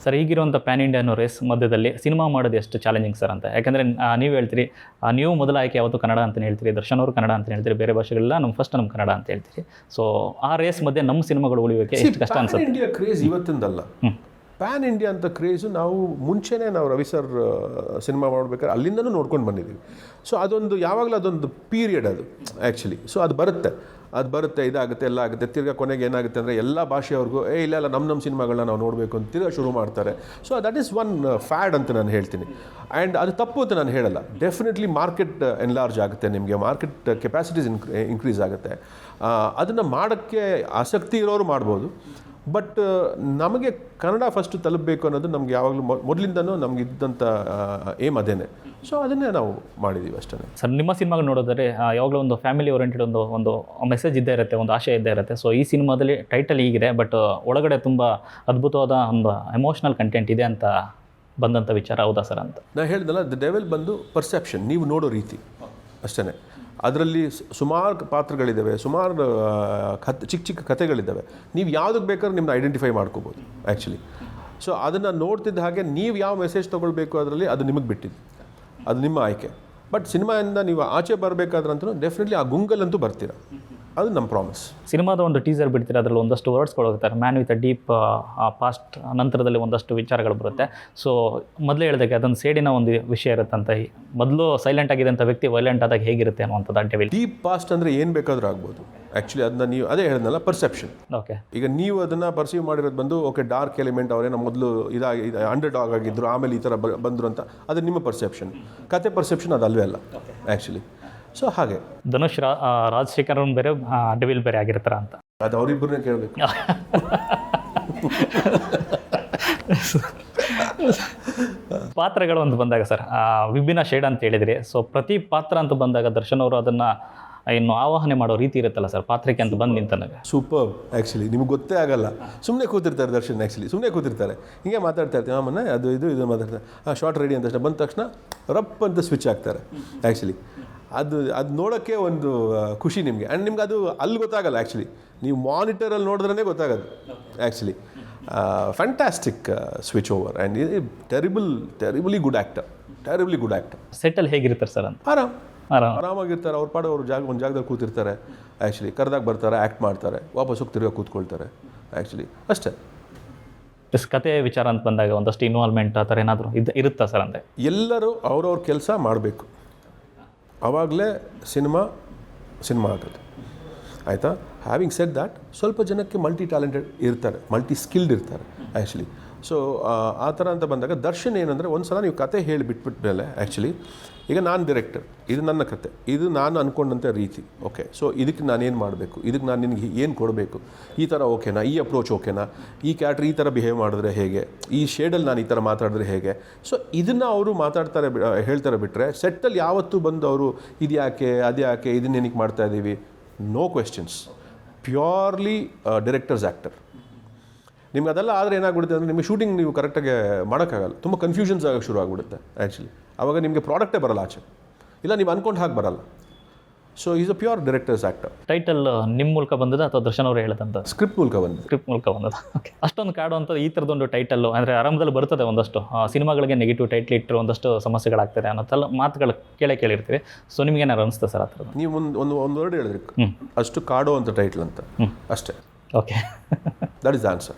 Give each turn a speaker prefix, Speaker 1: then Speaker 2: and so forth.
Speaker 1: Sir ಈಗಿರುವಂಥ PAN India race ಮಧ್ಯದಲ್ಲಿ cinema ಮಾಡೋದು ಎಷ್ಟು ಚಾಲೆಂಜಿಂಗ್ ಸರ್ ಅಂತ. ಯಾಕಂದರೆ ನೀವು ಹೇಳ್ತೀರಿ ನೀವು ಮೊದಲ ಆಯ್ಕೆ ಯಾವತ್ತು ಕನ್ನಡ ಅಂತಲೇ ಹೇಳ್ತೀರಿ, ದರ್ಶನ್ ಅವರು ಕನ್ನಡ ಅಂತ ಹೇಳ್ತೀರಿ, ಬೇರೆ ಭಾಷೆಗಳೆಲ್ಲ ನಮ್ಮ ಕನ್ನಡ ಅಂತ ಹೇಳ್ತೀರಿ. ಸೊ ಆ ರೇಸ್ ಮಧ್ಯೆ ನಮ್ಮ ಸಿನಿಮಾಗಳು ಉಳಿಯೋಕ್ಕೆ ಎಷ್ಟು ಕಷ್ಟ ಅನ್ಸುತ್ತೆ?
Speaker 2: ಪ್ಯಾನ್ ಇಂಡಿಯಾ ಕ್ರೇಜ್ ಇವತ್ತಿಂದಲ್ಲ. ಪ್ಯಾನ್ ಇಂಡಿಯಾ ಅಂತ ಕ್ರೇಜು ನಾವು ಮುಂಚೆನೇ ನಾವು ರವಿ ಸರ್ ಸಿನಿಮಾ ಮಾಡ್ಬೇಕಾದ್ರೆ ಅಲ್ಲಿಂದನೂ ನೋಡ್ಕೊಂಡು ಬಂದಿದ್ದೀವಿ. ಸೊ ಅದೊಂದು ಯಾವಾಗಲೂ ಅದೊಂದು ಪೀರಿಯಡ್ ಅದು ಆ್ಯಕ್ಚುಲಿ. ಸೊ ಅದು ಬರುತ್ತೆ ಇದಾಗುತ್ತೆ ಎಲ್ಲ ಆಗುತ್ತೆ. ತಿರ್ಗಾ ಕೊನೆಗೆ ಏನಾಗುತ್ತೆ ಅಂದರೆ ಎಲ್ಲ ಭಾಷೆಯವ್ರಿಗೂ ಇಲ್ಲ ನಮ್ಮ ಸಿನಿಮಾಗಳನ್ನ ನಾವು ನೋಡಬೇಕು ಅಂತ ತಿರ್ಗಾ ಶುರು ಮಾಡ್ತಾರೆ. ಸೊ ದಟ್ ಈಸ್ ಒನ್ ಫ್ಯಾಡ್ ಅಂತ ನಾನು ಹೇಳ್ತೀನಿ. ಆ್ಯಂಡ್ ಅದು ತಪ್ಪು ಅಂತ ನಾನು ಹೇಳಲ್ಲ. ಡೆಫಿನೆಟ್ಲಿ ಮಾರ್ಕೆಟ್ ಎನ್ಲಾರ್ಜ್ ಆಗುತ್ತೆ, ನಿಮಗೆ ಮಾರ್ಕೆಟ್ ಕೆಪಾಸಿಟೀಸ್ ಇನ್ಕ್ರೀಸ್ ಆಗುತ್ತೆ. ಅದನ್ನು ಮಾಡೋಕ್ಕೆ ಆಸಕ್ತಿ ಇರೋರು ಮಾಡ್ಬೋದು. ಬಟ್ ನಮಗೆ ಕನ್ನಡ ಫಸ್ಟ್ ತಲುಪಬೇಕು ಅನ್ನೋದು ನಮ್ಗೆ ಯಾವಾಗಲೂ ಮೊದಲಿಂದನೂ ನಮ್ಗೆ ಇದ್ದಂಥ ಏಮ್ ಅದೇನೆ. ಸೊ ಅದನ್ನೇ ನಾವು ಮಾಡಿದ್ದೀವಿ ಅಷ್ಟೇ.
Speaker 1: ಸರ್ ನಿಮ್ಮ ಸಿನಿಮಾಗಳು ನೋಡಿದ್ರೆ ಯಾವಾಗಲೂ ಒಂದು ಫ್ಯಾಮಿಲಿ ಓರಿಯೆಂಟೆಡ್ ಒಂದು ಮೆಸೇಜ್ ಇದ್ದೇ ಇರುತ್ತೆ, ಒಂದು ಆಶಯ ಇದ್ದೇ ಇರುತ್ತೆ. ಸೊ ಈ ಸಿನಿಮಾದಲ್ಲಿ ಟೈಟಲ್ ಹೀಗಿದೆ, ಬಟ್ ಒಳಗಡೆ ತುಂಬ ಅದ್ಭುತವಾದ ಒಂದು ಎಮೋಷ್ನಲ್ ಕಂಟೆಂಟ್ ಇದೆ ಅಂತ ಬಂದಂಥ ವಿಚಾರ ಹೌದಾ ಸರ್ ಅಂತ?
Speaker 2: ನಾನು ಹೇಳಿದ್ನಲ್ಲ, ದ ಡೆವಿಲ್ ಬಂದು ಪರ್ಸೆಪ್ಷನ್, ನೀವು ನೋಡೋ ರೀತಿ ಅಷ್ಟೇ. ಅದರಲ್ಲಿ ಸುಮಾರು ಪಾತ್ರಗಳಿದ್ದಾವೆ, ಸುಮಾರು ಚಿಕ್ಕ ಕಥೆಗಳಿದ್ದಾವೆ. ನೀವು ಯಾವುದಕ್ಕೆ ಬೇಕಾದ್ರೂ ನಿಮ್ಮನ್ನ ಐಡೆಂಟಿಫೈ ಮಾಡ್ಕೋಬೋದು ಆ್ಯಕ್ಚುಲಿ. ಸೊ ಅದನ್ನು ನೋಡ್ತಿದ್ದ ಹಾಗೆ ನೀವು ಯಾವ ಮೆಸೇಜ್ ತೊಗೊಳ್ಬೇಕು ಅದರಲ್ಲಿ ಅದು ನಿಮಗೆ ಬಿಟ್ಟಿದ್ದು, ಅದು ನಿಮ್ಮ ಆಯ್ಕೆ. ಬಟ್ ಸಿನಿಮಾಯಿಂದ ನೀವು ಆಚೆ ಬರಬೇಕಾದ್ರಂತೂ ಡೆಫಿನೆಟ್ಲಿ ಆ ಗುಂಗಲ್ಲಂತೂ ಬರ್ತೀರ, ಅದು ನಮ್ಮ ಪ್ರಾಮಿಸ್.
Speaker 1: ಸಿನಿಮಾದ ಒಂದು ಟೀಸರ್ ಬಿಡ್ತೀರ, ಅದರಲ್ಲಿ ಒಂದಷ್ಟು ವರ್ಡ್ಸ್ಗಳು ಹೋಗ್ತಾರೆ, man with a deep past. ನಂತರದಲ್ಲಿ ಒಂದಷ್ಟು ವಿಚಾರಗಳು ಬರುತ್ತೆ. ಸೊ ಮೊದಲೇ ಹೇಳಿದಾಗೆ ಅದೊಂದು ಸೇಡಿನ ಒಂದು ವಿಷಯ ಇರುತ್ತಂತ. ಮೊದಲು ಸೈಲೆಂಟ್ ಆಗಿದ್ದಂಥ ವ್ಯಕ್ತಿ ವೈಲೆಂಟ್ ಆದಾಗ ಹೇಗಿರುತ್ತೆ ಅನ್ನುವಂಥದ್ದು ಡೆವಿಲ್.
Speaker 2: ಡೀಪ್ ಪಾಸ್ಟ್ ಅಂದರೆ ಏನು ಬೇಕಾದರೂ ಆಗ್ಬೋದು ಆ್ಯಕ್ಚುಲಿ. ಅದನ್ನ ನೀವು ಅದೇ ಹೇಳಿದ್ನಲ್ಲ, ಪರ್ಸೆಪ್ಷನ್.
Speaker 1: ಓಕೆ, ಈಗ
Speaker 2: ನೀವು ಅದನ್ನು ಪರ್ಸೀವ್ ಮಾಡಿರೋದು ಬಂದು ಓಕೆ ಡಾರ್ಕ್ ಎಲಿಮೆಂಟ್ ಅವರೇನೋ ಮೊದಲು ಅಂಡರ್ ಡಾಗ್ ಆಗಿದ್ದರು, ಆಮೇಲೆ ಈ ಥರ ಬಂದರು ಅಂತ, ಅದು ನಿಮ್ಮ ಪರ್ಸೆಪ್ಷನ್. ಕತೆ ಪರ್ಸೆಪ್ಷನ್ ಅದು ಅಲ್ವೇ ಅಲ್ಲ ಆ್ಯಕ್ಚುಲಿ. ಸೊ ಹಾಗೆ
Speaker 1: ಧನುಷ್ ರಾಜಶೇಖರ್ ಬೇರೆ ಡೆವಿಲ್ ಬೇರೆ ಆಗಿರ್ತಾರ ಅಂತ
Speaker 2: ಅದು ಅವರಿಬ್ಬರನ್ನೇ ಕೇಳಬೇಕು.
Speaker 1: ಪಾತ್ರಗಳು ಅಂತ ಬಂದಾಗ ಸರ್ ವಿಭಿನ್ನ ಶೇಡ್ ಅಂತ ಹೇಳಿದ್ರಿ. ಸೊ ಪ್ರತಿ ಪಾತ್ರ ಅಂತ ಬಂದಾಗ ದರ್ಶನ್ ಅವರು ಅದನ್ನು ಇನ್ನು ಆವಾಹನೆ ಮಾಡೋ ರೀತಿ ಇರುತ್ತಲ್ಲ ಸರ್, ಪಾತ್ರಕ್ಕೆ ಅಂತ ಬಂದು ನಿಂತಾಗ
Speaker 2: ಸೂಪರ್ ಆ್ಯಕ್ಚುಲಿ. ನಿಮ್ಗೆ ಗೊತ್ತೇ ಆಗಲ್ಲ, ಸುಮ್ಮನೆ ಕೂತಿರ್ತಾರೆ ದರ್ಶನ್. ಆ್ಯಕ್ಚುಲಿ ಸುಮ್ಮನೆ ಕೂತಿರ್ತಾರೆ, ಹಿಂಗೆ ಮಾತಾಡ್ತಾ ಇರ್ತೀವಿ, ಮೊನ್ನೆ ಇದು ಮಾತಾಡ್ತಾರೆ, ಶಾರ್ಟ್ ರೆಡಿ ಅಂತ ಬಂದ ತಕ್ಷಣ ರಪ್ ಅಂತ ಸ್ವಿಚ್ ಆಗ್ತಾರೆ ಆ್ಯಕ್ಚುಲಿ. ಅದು ನೋಡೋಕ್ಕೆ ಒಂದು ಖುಷಿ ನಿಮಗೆ. ಆ್ಯಂಡ್ ನಿಮ್ಗೆ ಅದು ಅಲ್ಲಿ ಗೊತ್ತಾಗಲ್ಲ ಆ್ಯಕ್ಚುಲಿ, ನೀವು ಮಾನಿಟರಲ್ಲಿ ನೋಡಿದ್ರೇ ಗೊತ್ತಾಗೋದು actually. Fantastic switch over and terribly good actor.
Speaker 1: ಸೆಟ್ಟಲ್ಲಿ ಹೇಗಿರ್ತಾರೆ ಸರ್ ಅಂತ?
Speaker 2: ಆರಾಮಾಗಿರ್ತಾರೆ. ಅವ್ರ ಪಾಡು ಅವ್ರ ಒಂದು ಜಾಗದಲ್ಲಿ ಕೂತಿರ್ತಾರೆ ಆ್ಯಕ್ಚುಲಿ. ಕರೆದಾಗ ಬರ್ತಾರೆ, ಆ್ಯಕ್ಟ್ ಮಾಡ್ತಾರೆ, ವಾಪಸ್ ಹೋಗಿ ತಿರ್ಗಾ ಕೂತ್ಕೊಳ್ತಾರೆ ಆ್ಯಕ್ಚುಲಿ, ಅಷ್ಟೇ.
Speaker 1: ಕತೆ ವಿಚಾರ ಅಂತ ಬಂದಾಗ ಒಂದಷ್ಟು ಇನ್ವಾಲ್ವ್ಮೆಂಟ್ ಆ ಥರ ಏನಾದರೂ ಇರುತ್ತಾ ಸರ್ ಅಂದರೆ?
Speaker 2: ಎಲ್ಲರೂ ಅವ್ರವ್ರ ಕೆಲಸ ಮಾಡಬೇಕು, ಆವಾಗಲೇ ಸಿನಿಮಾ ಆಗೋದು ಆಯಿತಾ. ಹ್ಯಾವಿಂಗ್ ಸೆಡ್ ದ್ಯಾಟ್, ಸ್ವಲ್ಪ ಜನಕ್ಕೆ ಮಲ್ಟಿ ಟ್ಯಾಲೆಂಟೆಡ್ ಇರ್ತಾರೆ, ಮಲ್ಟಿ ಸ್ಕಿಲ್ಡ್ ಇರ್ತಾರೆ ಆ್ಯಕ್ಚುಲಿ. ಸೊ ಆ ಥರ ಅಂತ ಬಂದಾಗ ದರ್ಶನ್ ಏನಂದರೆ, ಒಂದು ಸಲ ನೀವು ಕತೆ ಹೇಳಿ ಬಿಟ್ಬಿಟ್ಮೇಲೆ ಆ್ಯಕ್ಚುಲಿ, ಈಗ ನಾನು ಡೈರೆಕ್ಟರ್, ಇದು ನನ್ನ ಕತೆ, ಇದು ನಾನು ಅಂದ್ಕೊಂಡಂಥ ರೀತಿ, ಓಕೆ. ಸೊ ಇದಕ್ಕೆ ನಾನೇನು ಮಾಡಬೇಕು, ಇದಕ್ಕೆ ನಾನು ನಿನಗೆ ಏನು ಕೊಡಬೇಕು, ಈ ಥರ ಓಕೆನಾ, ಈ ಅಪ್ರೋಚ್ ಓಕೆನಾ, ಈ ಕ್ಯಾರೆಕ್ಟರ್ ಈ ಥರ ಬಿಹೇವ್ ಮಾಡಿದ್ರೆ ಹೇಗೆ, ಈ ಶೇಡಲ್ಲಿ ನಾನು ಈ ಥರ ಮಾತಾಡಿದ್ರೆ ಹೇಗೆ. ಸೊ ಇದನ್ನು ಅವರು ಹೇಳ್ತಾರೆ ಬಿಟ್ಟರೆ, ಸೆಟ್ಟಲ್ಲಿ ಯಾವತ್ತೂ ಬಂದು ಅವರು ಇದು ಯಾಕೆ ಅದು ಯಾಕೆ ಇದನ್ನೇನಕ್ಕೆ ಮಾಡ್ತಾ ಇದ್ದೀವಿ, no questions. Purely directors actor. ನಿಮ್ಗೆ ಅದೆಲ್ಲ ಆದರೆ ಏನಾಗ್ಬಿಡುತ್ತೆ ಅಂದರೆ, ನಿಮಗೆ ಶೂಟಿಂಗ್ ನೀವು ಕರೆಕ್ಟಾಗಿ ಮಾಡೋಕ್ಕಾಗಲ್ಲ, ತುಂಬ ಕನ್ಫ್ಯೂಷನ್ಸ್ ಆಗೋಕ್ಕೆ ಶುರು ಆಗಿಬಿಡುತ್ತೆ ಆ್ಯಕ್ಚುಲಿ. ಆವಾಗ ನಿಮಗೆ ಪ್ರಾಡಕ್ಟೇ ಬರಲ್ಲ ಆಚೆ, ಇಲ್ಲ ನೀವು ಅಂದ್ಕೊಂಡು ಹಾಗೆ ಬರಲ್ಲ. So is a pure directors actor.
Speaker 1: Title ನಿಮ್ಮ ಮೂಲಕ ಬಂದದ ಅಥವಾ ದರ್ಶನ್ ಅವರು ಹೇಳದಂತ?
Speaker 2: ಸ್ಕ್ರಿಪ್ಟ್ ಮೂಲಕ
Speaker 1: ಬಂದದ. ಓಕೆ, ಅಷ್ಟೊಂದು ಕಾಡುವಂಥದ್ದು ಈ ಥರದೊಂದು ಟೈಟಲ್ಲು ಅಂದರೆ ಆರಂಭದಲ್ಲಿ ಬರ್ತದೆ. ಒಂದಷ್ಟು ಸಿನಿಮಾಗಳಿಗೆ ನೆಗೆಟಿವ್ ಟೈಟ್ಲ್ ಇಟ್ಟರೆ ಒಂದಷ್ಟು ಸಮಸ್ಯೆಗಳಾಗ್ತದೆ ಅನ್ನೋದೆಲ್ಲ ಮಾತುಗಳು ಕೇಳಿರ್ತೀವಿ. ಸೊ ನಿಮ್ಗೇನಾರು ಅನಿಸುತ್ತೆ ಸರ್ ಆ ಥರದ್ದು?
Speaker 2: ನೀವು ಒಂದು ವರ್ಡ್ ಹೇಳಿದ್ರಿ, ಅಷ್ಟು ಕಾಡೋ ಅಂತ ಟೈಟ್ಲ್ ಅಂತ, ಅಷ್ಟೇ.
Speaker 1: Okay,
Speaker 2: that is the answer.